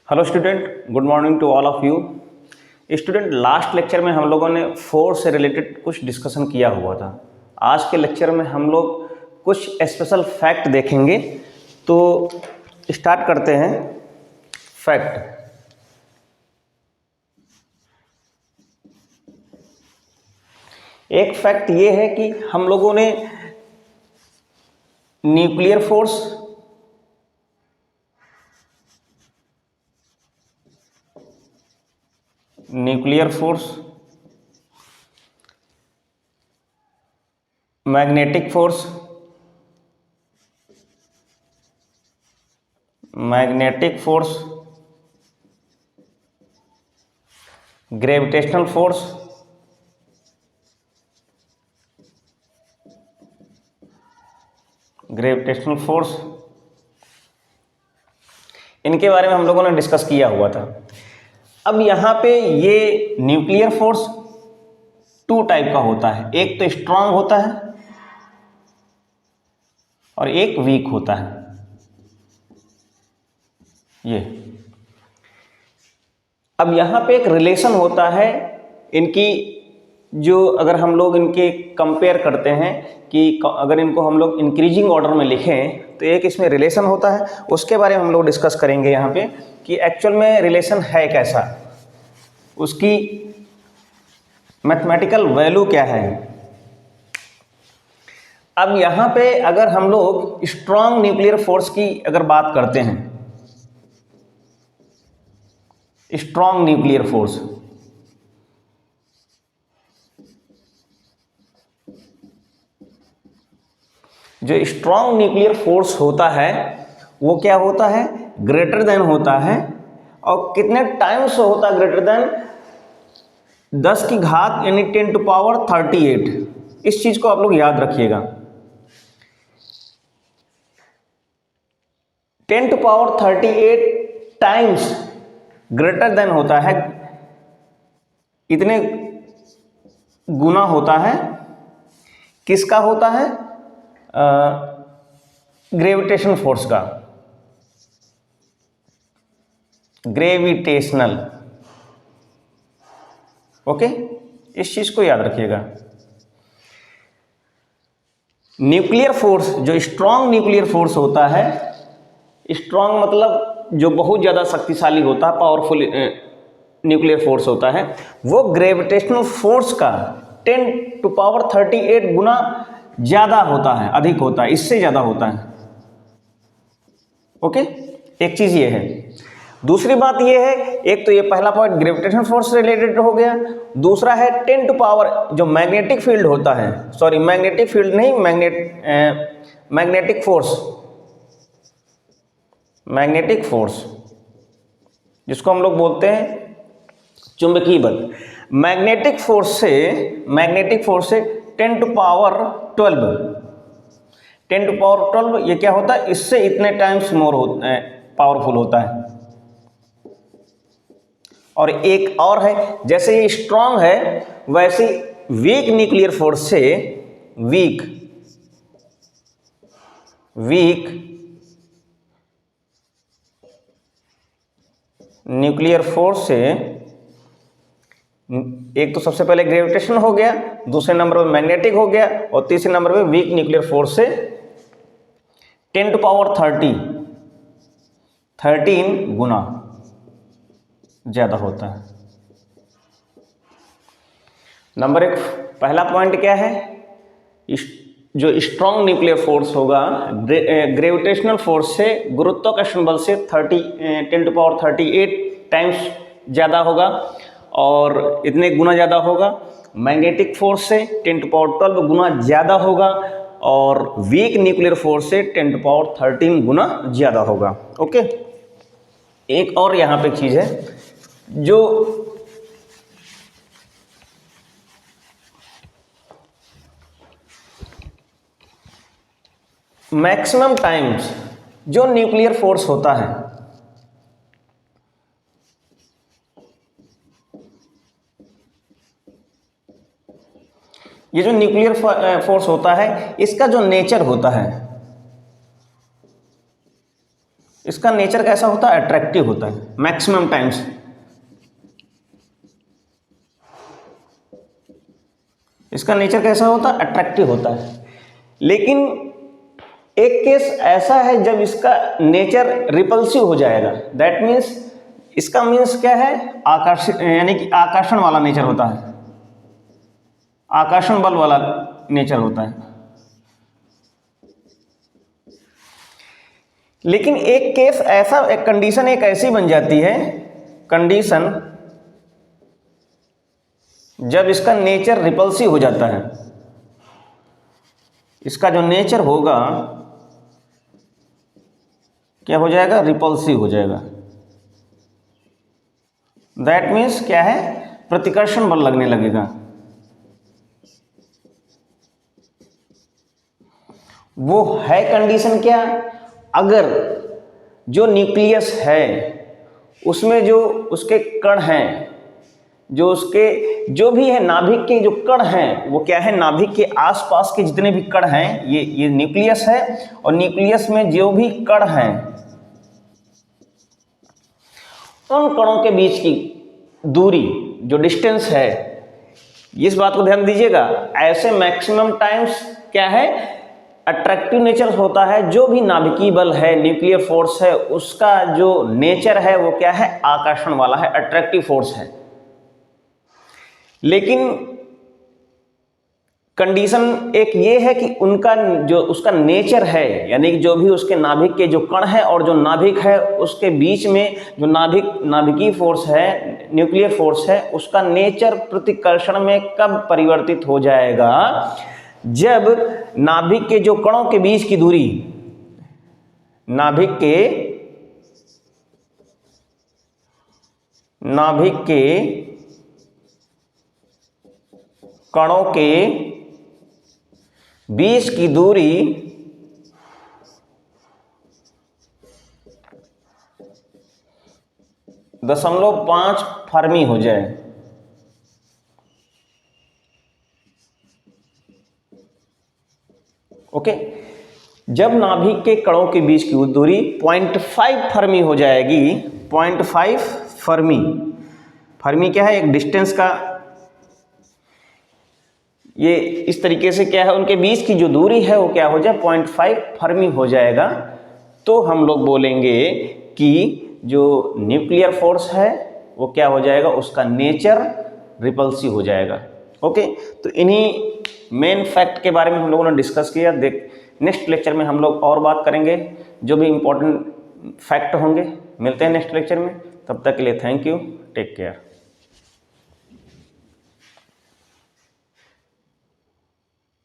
Hello student, good morning to all of you. Student, last lecture में हम लोगों ने फोर्स से रिलेटेड कुछ डिस्कशन किया हुआ था। आज के लेक्चर में हम लोग कुछ स्पेशल फैक्ट देखेंगे। तो स्टार्ट करते हैं। फैक्ट, एक फैक्ट ये है कि हम लोगों ने nuclear force, magnetic force, gravitational force, इनके बारे में हम लोगों ने डिस्कस किया हुआ था। अब यहाँ पे ये न्यूक्लियर फोर्स टू टाइप का होता है, एक तो स्ट्रांग होता है और एक वीक होता है। ये अब यहाँ पे एक रिलेशन होता है इनकी, जो अगर हम लोग इनके कंपेयर करते हैं कि अगर इनको हम लोग इंक्रीजिंग ऑर्डर में लिखें तो एक इसमें रिलेशन होता है, उसके बारे में हम लोग डिस्कस करेंगे यहाँ पे कि एक्चुअल में रिलेशन है कैसा, उसकी मैथमेटिकल वैल्यू क्या है। अब यहाँ पे अगर हम लोग स्ट्रॉन्ग न्यूक्लियर फोर्स की अगर बात करते हैं, स्ट्रॉन्ग न्यूक्लियर फोर्स, जो स्ट्रॉन्ग न्यूक्लियर फोर्स होता है वो क्या होता है, ग्रेटर देन होता है। और कितने टाइम्स होता है ग्रेटर देन, 10 की घात यानी 10 टू पावर 38। इस चीज को आप लोग याद रखिएगा, 10 to power 38 times greater than होता है, इतने गुना होता है। किसका होता है? ग्रेविटेशन फोर्स का, ग्रेविटेशनल। ओके, इस चीज को याद रखिएगा। न्यूक्लियर फोर्स, जो स्ट्रॉन्ग न्यूक्लियर फोर्स होता है, स्ट्रॉन्ग मतलब जो बहुत ज़्यादा शक्तिशाली होता है, पावरफुल न्यूक्लियर फोर्स होता है, वो ग्रेविटेशनल फोर्स का 10 टू पावर 38 गुना ज़्यादा होता है, अधिक होता है, इससे ज़्यादा होता है। ओके, एक चीज़ ये है। दूसरी बात ये है, एक तो ये पहला पॉइंट ग्रेविटेशनल फोर्स से रिलेटेड हो गया। दूसरा है 10 टू पावर, जो मैग्नेटिक फील्ड होता है, सॉरी मैग्नेटिक फील्ड नहीं, मैग्नेटिक फोर्स, जिसको हम लोग बोलते हैं चुंबकीय बल। मैग्नेटिक फोर्स से 10 टू पावर 12, ये क्या होता है, इससे इतने टाइम्स मोर पावरफुल होता है। और एक और है, जैसे ये स्ट्रांग है वैसे वीक न्यूक्लियर फोर्स से वीक न्यूक्लियर फोर्स से, एक तो सबसे पहले ग्रेविटेशन हो गया, दूसरे नंबर पे मैग्नेटिक हो गया, और तीसरे नंबर पे वीक न्यूक्लियर फोर्स से 10 टू पावर 13 गुना ज्यादा होता है। नंबर एक, पहला पॉइंट क्या है, जो स्ट्रॉन्ग न्यूक्लियर फोर्स होगा ग्रेविटेशनल फोर्स से, गुरुत्वाकर्षण बल से 10 टू पावर 38 टाइम्स ज़्यादा होगा, और इतने गुना ज़्यादा होगा। मैग्नेटिक फोर्स से 10 टू पावर 12 गुना ज़्यादा होगा, और वीक न्यूक्लियर फोर्स से 10 टू पावर 13 गुना ज़्यादा होगा। ओके, एक और यहाँ पे चीज़ है, जो मैक्सिमम टाइम्स जो न्यूक्लियर फोर्स होता है, ये जो न्यूक्लियर फोर्स होता है, इसका जो नेचर होता है, इसका नेचर कैसा होता है? अट्रैक्टिव होता है मैक्सिमम टाइम्स। इसका नेचर कैसा होता है? अट्रैक्टिव होता है। लेकिन एक केस ऐसा है जब इसका नेचर रिपल्सिव हो जाएगा, दैट मीन्स इसका मीन्स क्या है? आकर्षित, यानी कि आकर्षण वाला नेचर होता है, आकर्षण बल वाला नेचर होता है। लेकिन एक केस ऐसा, एक कंडीशन एक ऐसी बन जाती है, कंडीशन जब इसका नेचर रिपल्सिव हो जाता है, इसका जो नेचर होगा क्या हो जाएगा? रिपल्सिव हो जाएगा। दैट मीन्स क्या है? प्रतिकर्षण बल लगने लगेगा। वो है कंडीशन क्या? अगर जो न्यूक्लियस है उसमें जो उसके कण हैं, जो उसके जो भी है नाभिक के जो कण हैं, वो क्या है? नाभिक के आसपास के जितने भी कण हैं, ये न्यूक्लियस है, और न्यूक्लियस में जो भी कण हैं, उन कणों के बीच की दूरी, जो डिस्टेंस है, इस बात को ध्यान दीजिएगा। ऐसे मैक्सिमम टाइम्स क्या है? अट्रैक्टिव नेचर होता है। जो भी नाभिकीय बल है, न्यूक्लियर फोर्स है, उसका जो नेचर है वो क्या है? आकर्षण वाला है, अट्रैक्टिव फोर्स है। लेकिन कंडीशन एक ये है कि उनका जो उसका नेचर है, यानी कि जो भी उसके नाभिक के जो कण है और जो नाभिक है उसके बीच में जो नाभिकीय फोर्स है, न्यूक्लियर फोर्स है, उसका नेचर प्रतिकर्षण में कब परिवर्तित हो जाएगा? जब नाभिक के जो कणों के बीच की दूरी, नाभिक के कणों के बीच की दूरी 0.5 फर्मी हो जाए। ओके, जब नाभिक के कणों के बीच की दूरी 0.5 फर्मी हो जाएगी, 0.5 फर्मी, फर्मी क्या है? एक डिस्टेंस का, ये इस तरीके से क्या है? उनके बीच की जो दूरी है वो क्या हो जाए? 0.5 फर्मी हो जाएगा। तो हम लोग बोलेंगे कि जो न्यूक्लियर फोर्स है वो क्या हो जाएगा? उसका नेचर रिपल्सिव हो जाएगा। ओके, तो इन्हीं मेन फैक्ट के बारे में हम लोगों ने डिस्कस किया। नेक्स्ट लेक्चर में हम लोग और बात करेंगे, जो भी इंपॉर्टेंट फैक्ट होंगे। मिलते हैं नेक्स्ट लेक्चर में, तब तक के लिए थैंक यू, टेक केयर।